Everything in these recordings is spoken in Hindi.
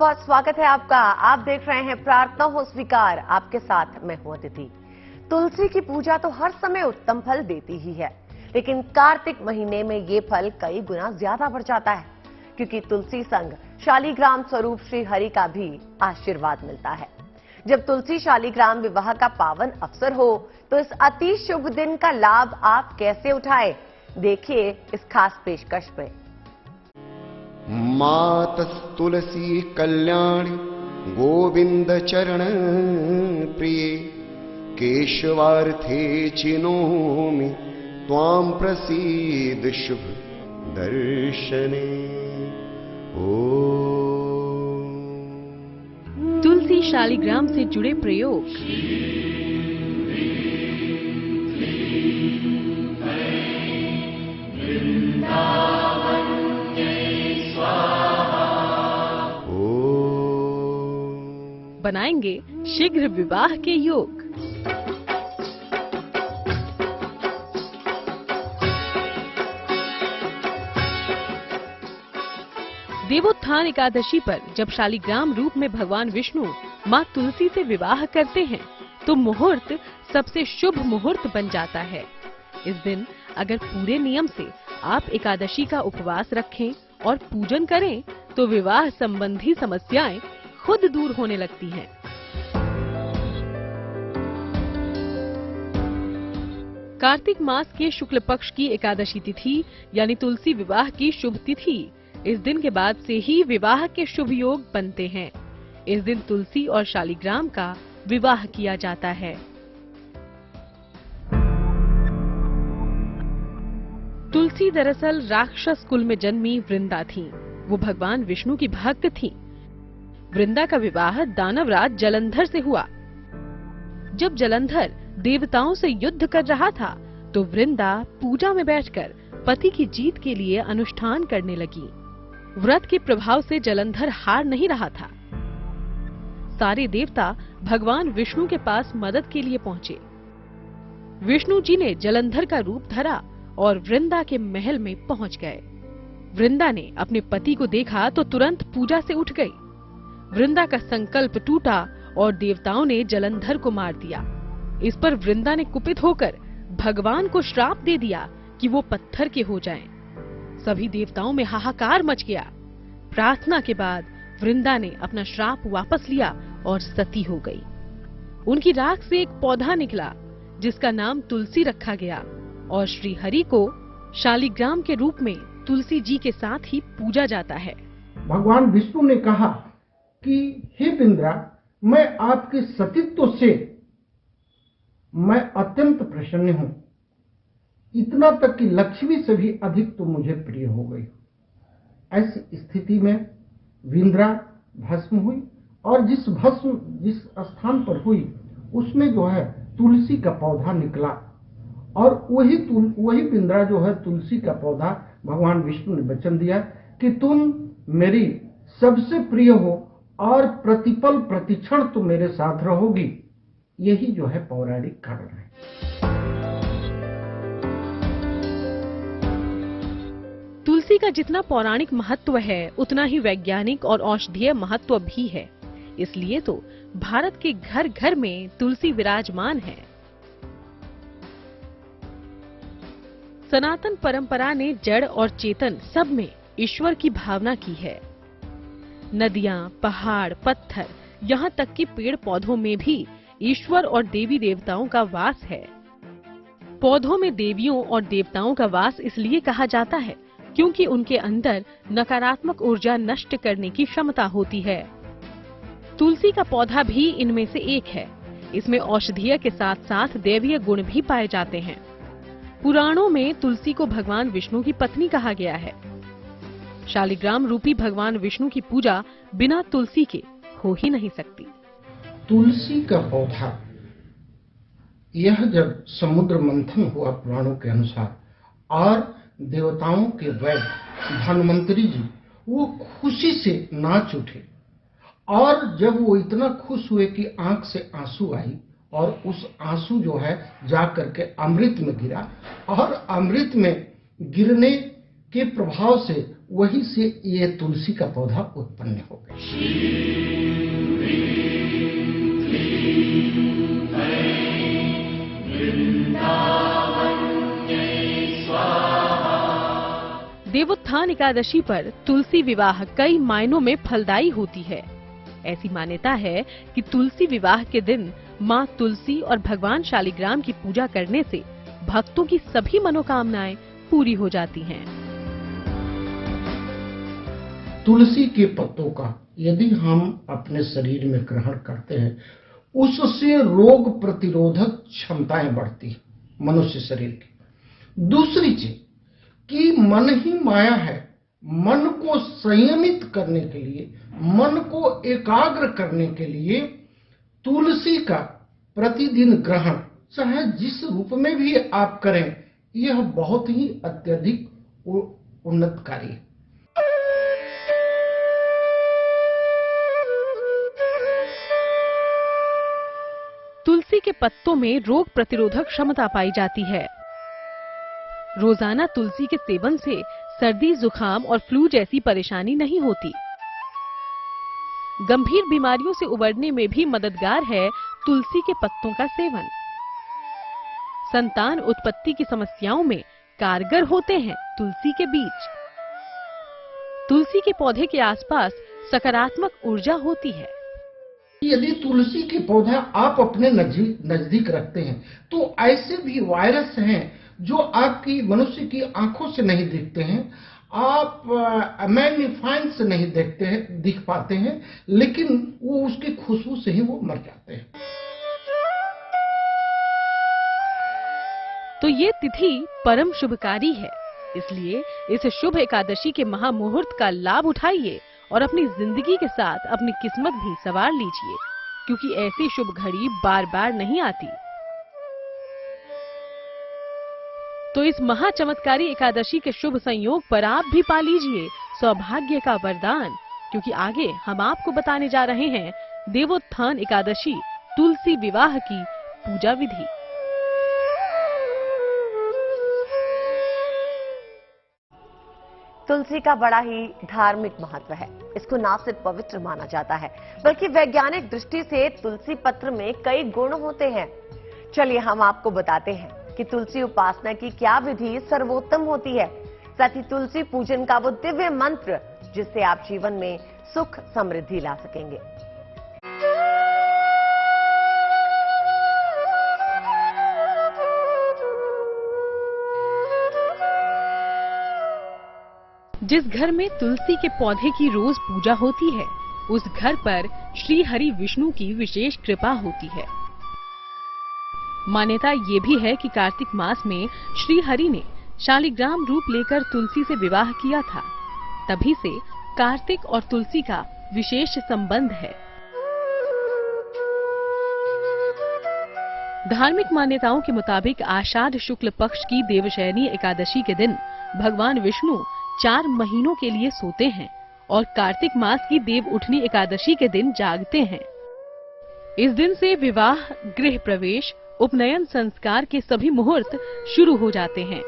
बहुत स्वागत है आपका। आप देख रहे हैं प्रार्थना हो स्वीकार। आपके साथ मैं हूं अदिति। तुलसी की पूजा तो हर समय उत्तम फल देती ही है, लेकिन कार्तिक महीने में ये फल कई गुना ज्यादा बढ़ जाता है, क्योंकि तुलसी संग शालीग्राम स्वरूप श्री हरि का भी आशीर्वाद मिलता है। जब तुलसी शालीग्राम विवाह का पावन अवसर हो, तो इस अति शुभ दिन का लाभ आप कैसे उठाएं, देखिए इस खास पेशकश में। मातस्तुलसी कल्याणी गोविंद चरण प्रिय केशवार्थे चिनोमि त्वां प्रसीद शुभ दर्शने। तुलसी शालीग्राम से जुड़े प्रयोग। बनाएंगे शीघ्र विवाह के योग। देवोत्थान एकादशी पर जब शालीग्राम रूप में भगवान विष्णु माँ तुलसी से विवाह करते हैं, तो मुहूर्त सबसे शुभ मुहूर्त बन जाता है। इस दिन अगर पूरे नियम से आप एकादशी का उपवास रखें और पूजन करें, तो विवाह संबंधी समस्याएं खुद दूर होने लगती हैं। कार्तिक मास के शुक्ल पक्ष की एकादशी तिथि यानी तुलसी विवाह की शुभ तिथि, इस दिन के बाद से ही विवाह के शुभ योग बनते हैं। इस दिन तुलसी और शालीग्राम का विवाह किया जाता है। तुलसी दरअसल राक्षस कुल में जन्मी वृंदा थीं। वो भगवान विष्णु की भक्त थीं। वृंदा का विवाह दानवराज जलंधर से हुआ। जब जलंधर देवताओं से युद्ध कर रहा था, तो वृंदा पूजा में बैठकर पति की जीत के लिए अनुष्ठान करने लगी। व्रत के प्रभाव से जलंधर हार नहीं रहा था। सारे देवता भगवान विष्णु के पास मदद के लिए पहुंचे। विष्णु जी ने जलंधर का रूप धरा और वृंदा के महल में पहुंच गए। वृंदा ने अपने पति को देखा तो तुरंत पूजा से उठ गई। वृंदा का संकल्प टूटा और देवताओं ने जलंधर को मार दिया। इस पर वृंदा ने कुपित होकर भगवान को श्राप दे दिया कि वो पत्थर के हो जाएं। सभी देवताओं में हाहाकार मच गया। प्रार्थना के बाद वृंदा ने अपना श्राप वापस लिया और सती हो गई। उनकी राख से एक पौधा निकला, जिसका नाम तुलसी रखा गया और श्री हरि को शालीग्राम के रूप में तुलसी जी के साथ ही पूजा जाता है। भगवान विष्णु ने कहा कि हे इंद्रा, मैं आपके सतीत्व से मैं अत्यंत प्रसन्न हूँ। इतना तक कि लक्ष्मी से भी अधिक तो मुझे प्रिय हो गई। ऐसी स्थिति में विंद्रा भस्म हुई और जिस स्थान पर हुई उसमें जो है तुलसी का पौधा निकला और वही विंद्रा जो है तुलसी का पौधा भगवान विष्णु ने वचन दिया कि तुम मेरी सबसे प्रिय हो और प्रतिपल प्रतिक्षण तुम मेरे साथ रहोगी। यही जो है पौराणिक कारण है। तुलसी का जितना पौराणिक महत्व है, उतना ही वैज्ञानिक और औषधीय महत्व भी है। इसलिए तो भारत के घर घर में तुलसी विराजमान है। सनातन परंपरा ने जड़ और चेतन सब में ईश्वर की भावना की है। नदियां, पहाड़, पत्थर, यहाँ तक कि पेड़ पौधों में भी ईश्वर और देवी देवताओं का वास है। पौधों में देवियों और देवताओं का वास इसलिए कहा जाता है क्योंकि उनके अंदर नकारात्मक ऊर्जा नष्ट करने की क्षमता होती है। तुलसी का पौधा भी इनमें से एक है। इसमें औषधीय के साथ साथ दैवीय गुण भी पाए जाते हैं। पुराणों में तुलसी को भगवान विष्णु की पत्नी कहा गया है। शालीग्राम रूपी भगवान विष्णु की पूजा बिना तुलसी के हो ही नहीं सकती। तुलसी का पौधा यह जब समुद्र मंथन हुआ पुराणों के अनुसार और देवताओं के वैद्य धन्वंतरी जी वो खुशी से नाच उठे और जब वो इतना खुश हुए कि आंख से आंसू आई और उस आंसू जो है जा करके अमृत में गिरा और अमृत में गिरने के प्रभाव से वहीं से ये तुलसी का पौधा उत्पन्न हो गया। देवोत्थान एकादशी पर तुलसी विवाह कई मायनों में फलदायी होती है। ऐसी मान्यता है कि तुलसी विवाह के दिन मां तुलसी और भगवान शालिग्राम की पूजा करने से भक्तों की सभी मनोकामनाएं पूरी हो जाती हैं। तुलसी के पत्तों का यदि हम अपने शरीर में ग्रहण करते हैं, उससे रोग प्रतिरोधक क्षमताएं बढ़ती हैं मनुष्य शरीर की। दूसरी चीज कि मन ही माया है, मन को संयमित करने के लिए, मन को एकाग्र करने के लिए तुलसी का प्रतिदिन ग्रहण चाहे जिस रूप में भी आप करें, यह बहुत ही अत्यधिक उन्नतकारी है। तुलसी के पत्तों में रोग प्रतिरोधक क्षमता पाई जाती है। रोजाना तुलसी के सेवन से सर्दी, जुकाम और फ्लू जैसी परेशानी नहीं होती। गंभीर बीमारियों से उबरने में भी मददगार है तुलसी के पत्तों का सेवन। संतान उत्पत्ति की समस्याओं में कारगर होते हैं तुलसी के बीज। तुलसी के पौधे के आसपास सकारात्मक ऊर्जा होती है। यदि तुलसी के पौधा आप अपने नजदीक रखते हैं तो ऐसे भी वायरस हैं जो आपकी मनुष्य की आंखों से नहीं दिखते हैं, आप मैग्नीफाइंग से नहीं दिख पाते हैं, लेकिन वो उसकी खुशबू से ही वो मर जाते हैं। तो ये तिथि परम शुभकारी है, इसलिए इस शुभ एकादशी के महामुहूर्त का लाभ उठाइए और अपनी जिंदगी के साथ अपनी किस्मत भी संवार लीजिए, क्योंकि ऐसी शुभ घड़ी बार बार नहीं आती। तो इस महाचमत्कारी एकादशी के शुभ संयोग पर आप भी पा लीजिए सौभाग्य का वरदान, क्योंकि आगे हम आपको बताने जा रहे हैं देवोत्थान एकादशी तुलसी विवाह की पूजा विधि। तुलसी का बड़ा ही धार्मिक महत्व है। इसको न सिर्फ पवित्र माना जाता है, बल्कि वैज्ञानिक दृष्टि से तुलसी पत्र में कई गुण होते हैं। चलिए हम आपको बताते हैं कि तुलसी उपासना की क्या विधि सर्वोत्तम होती है, साथ ही तुलसी पूजन का वो दिव्य मंत्र जिससे आप जीवन में सुख समृद्धि ला सकेंगे। जिस घर में तुलसी के पौधे की रोज पूजा होती है, उस घर पर श्री हरि विष्णु की विशेष कृपा होती है। मान्यता ये भी है कि कार्तिक मास में श्री हरि ने शालिग्राम रूप लेकर तुलसी से विवाह किया था, तभी से कार्तिक और तुलसी का विशेष संबंध है। धार्मिक मान्यताओं के मुताबिक आषाढ़ शुक्ल पक्ष की देवशयनी एकादशी के दिन भगवान विष्णु 4 महीनों के लिए सोते हैं और कार्तिक मास की देव उठनी एकादशी के दिन जागते हैं। इस दिन से विवाह, गृह प्रवेश, उपनयन संस्कार के सभी मुहूर्त शुरू हो जाते हैं।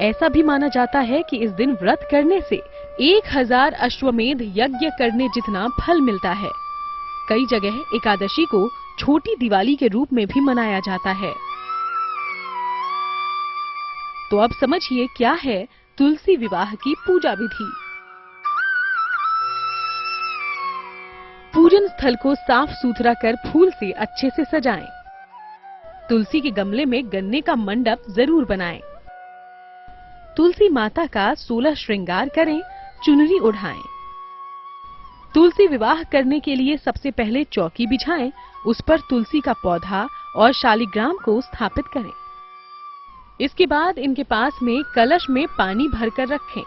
ऐसा भी माना जाता है कि इस दिन व्रत करने से 1000 अश्वमेध यज्ञ करने जितना फल मिलता है। कई जगह एकादशी को छोटी दिवाली के रूप में भी मनाया जाता है। तो अब समझिए क्या है तुलसी विवाह की पूजा विधि। पूजन स्थल को साफ सुथरा कर फूल से अच्छे से सजाएं। तुलसी के गमले में गन्ने का मंडप जरूर बनाएं। तुलसी माता का 16 श्रृंगार करें, चुनरी ओढ़ाएं। तुलसी विवाह करने के लिए सबसे पहले चौकी बिछाएं, उस पर तुलसी का पौधा और शालिग्राम को स्थापित करें। इसके बाद इनके पास में कलश में पानी भरकर रखें।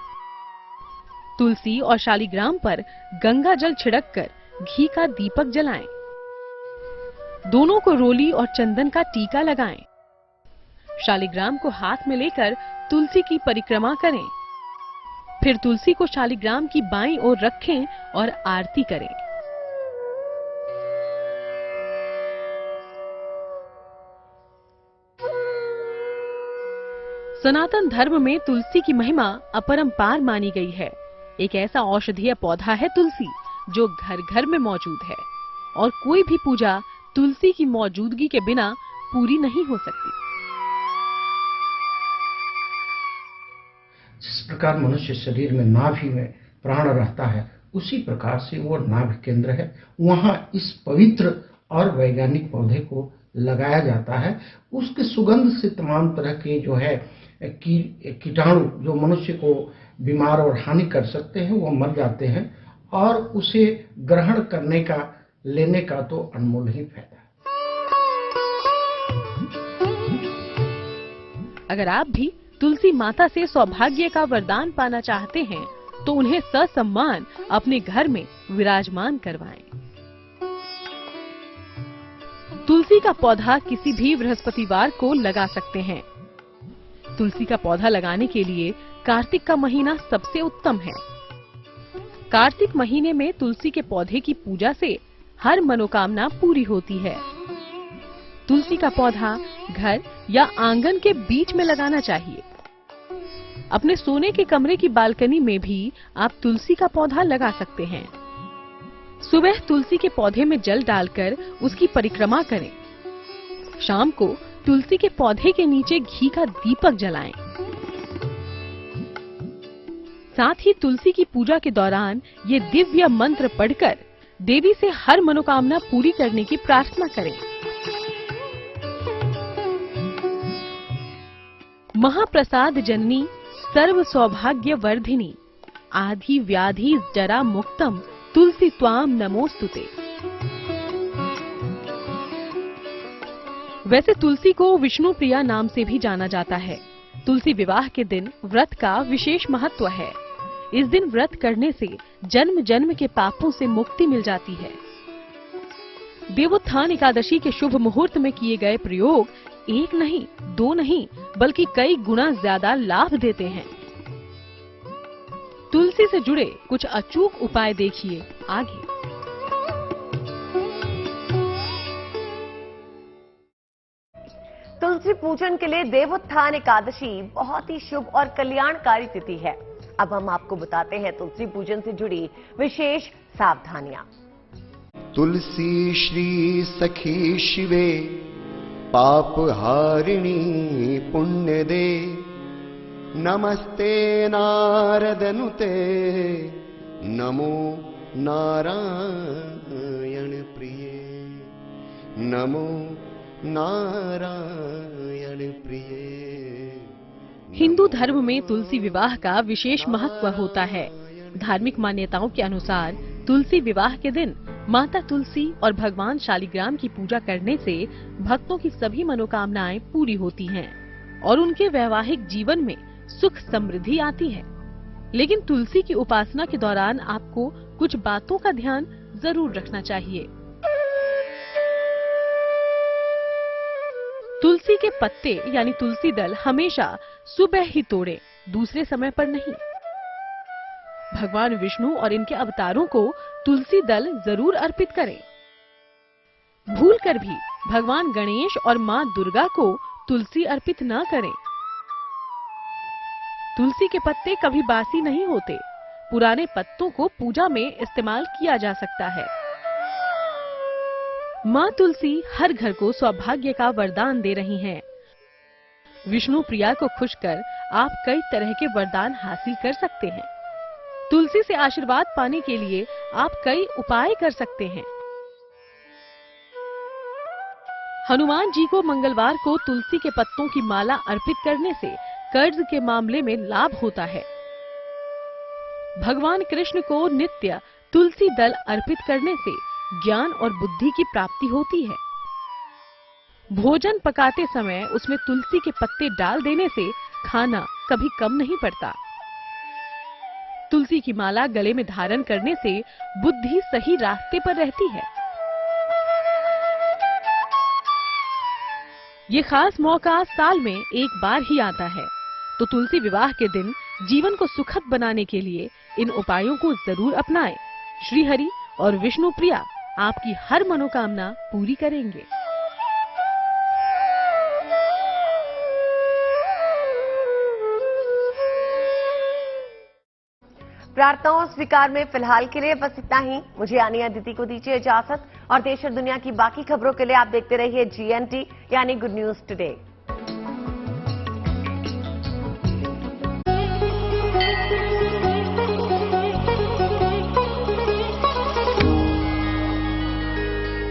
तुलसी और शालिग्राम पर गंगा जल छिड़ककर घी का दीपक जलाएं। दोनों को रोली और चंदन का टीका लगाएं। शालिग्राम को हाथ में लेकर तुलसी की परिक्रमा करें। फिर तुलसी को शालिग्राम की बाईं ओर रखें और आरती करें। सनातन धर्म में तुलसी की महिमा अपरंपार मानी गई है। एक ऐसा औषधीय पौधा है तुलसी, जो घर घर में मौजूद है और कोई भी पूजा तुलसी की मौजूदगी के बिना पूरी नहीं हो सकती। जिस प्रकार मनुष्य शरीर में नाभि में प्राण रहता है, उसी प्रकार से वो नाभि केंद्र है। वहां इस पवित्र और वैज्ञानिक पौधे को लगाया जाता है। उसके सुगंध से तमाम तरह के जो है कीटाणु जो मनुष्य को बीमार और हानि कर सकते हैं, वो मर जाते हैं और उसे ग्रहण करने का, लेने का तो अनमोल ही फायदा है। अगर आप भी तुलसी माता से सौभाग्य का वरदान पाना चाहते हैं तो उन्हें ससम्मान अपने घर में विराजमान करवाएं। तुलसी का पौधा किसी भी बृहस्पतिवार को लगा सकते हैं। तुलसी का पौधा लगाने के लिए कार्तिक का महीना सबसे उत्तम है। कार्तिक महीने में तुलसी के पौधे की पूजा से हर मनोकामना पूरी होती है। तुलसी का पौधा घर या आंगन के बीच में लगाना चाहिए। अपने सोने के कमरे की बालकनी में भी आप तुलसी का पौधा लगा सकते हैं। सुबह तुलसी के पौधे में जल डालकर उसकी परिक्रमा करें। शाम को तुलसी के पौधे के नीचे घी का दीपक जलाएं। साथ ही तुलसी की पूजा के दौरान ये दिव्य मंत्र पढ़कर देवी से हर मनोकामना पूरी करने की प्रार्थना करें। महाप्रसाद जननी सर्व सौभाग्य वर्धिनी आधि व्याधि जरा मुक्तम तुलसी त्वाम नमोस्तुते। वैसे तुलसी को विष्णु प्रिया नाम से भी जाना जाता है। तुलसी विवाह के दिन व्रत का विशेष महत्व है। इस दिन व्रत करने से जन्म जन्म के पापों से मुक्ति मिल जाती है। देवोत्थान एकादशी के शुभ मुहूर्त में किए गए प्रयोग एक नहीं, दो नहीं, बल्कि कई गुना ज्यादा लाभ देते हैं। तुलसी से जुड़े कुछ अचूक उपाय देखिए आगे। तुलसी पूजन के लिए देवोत्थान एकादशी बहुत ही शुभ और कल्याणकारी तिथि है। अब हम आपको बताते हैं तुलसी पूजन से जुड़ी विशेष सावधानियां। तुलसी श्री सखी शिवे पाप हारिणी पुण्य दे नमस्ते नारदनुते नमो नारायण प्रिय नमो नारायण प्रिय। हिंदू धर्म में तुलसी विवाह का विशेष महत्व होता है। धार्मिक मान्यताओं के अनुसार तुलसी विवाह के दिन माता तुलसी और भगवान शालिग्राम की पूजा करने से भक्तों की सभी मनोकामनाएं पूरी होती हैं और उनके वैवाहिक जीवन में सुख समृद्धि आती है। लेकिन तुलसी की उपासना के दौरान आपको कुछ बातों का ध्यान जरूर रखना चाहिए। तुलसी के पत्ते यानी तुलसी दल हमेशा सुबह ही तोड़ें, दूसरे समय पर नहीं। भगवान विष्णु और इनके अवतारों को तुलसी दल जरूर अर्पित करें। भूलकर भी भगवान गणेश और मां दुर्गा को तुलसी अर्पित न करें। तुलसी के पत्ते कभी बासी नहीं होते। पुराने पत्तों को पूजा में इस्तेमाल किया जा सकता है। मां तुलसी हर घर को सौभाग्य का वरदान दे रही हैं। विष्णु प्रिया को खुश कर आप कई तरह के वरदान हासिल कर सकते हैं। तुलसी से आशीर्वाद पाने के लिए आप कई उपाय कर सकते हैं। हनुमान जी को मंगलवार को तुलसी के पत्तों की माला अर्पित करने से कर्ज के मामले में लाभ होता है। भगवान कृष्ण को नित्य तुलसी दल अर्पित करने से ज्ञान और बुद्धि की प्राप्ति होती है। भोजन पकाते समय उसमें तुलसी के पत्ते डाल देने से खाना कभी कम नहीं पड़ता। तुलसी की माला गले में धारण करने से बुद्धि सही रास्ते पर रहती है। ये खास मौका साल में एक बार ही आता है, तो तुलसी विवाह के दिन जीवन को सुखद बनाने के लिए इन उपायों को जरूर अपनाएं। श्री हरि और विष्णु प्रिया आपकी हर मनोकामना पूरी करेंगे। प्रार्थनाओं स्वीकार में फिलहाल के लिए बस इतना ही। मुझे यानी अदिति को दीजिए इजाजत और देश और दुनिया की बाकी खबरों के लिए आप देखते रहिए GNT यानी गुड न्यूज टुडे।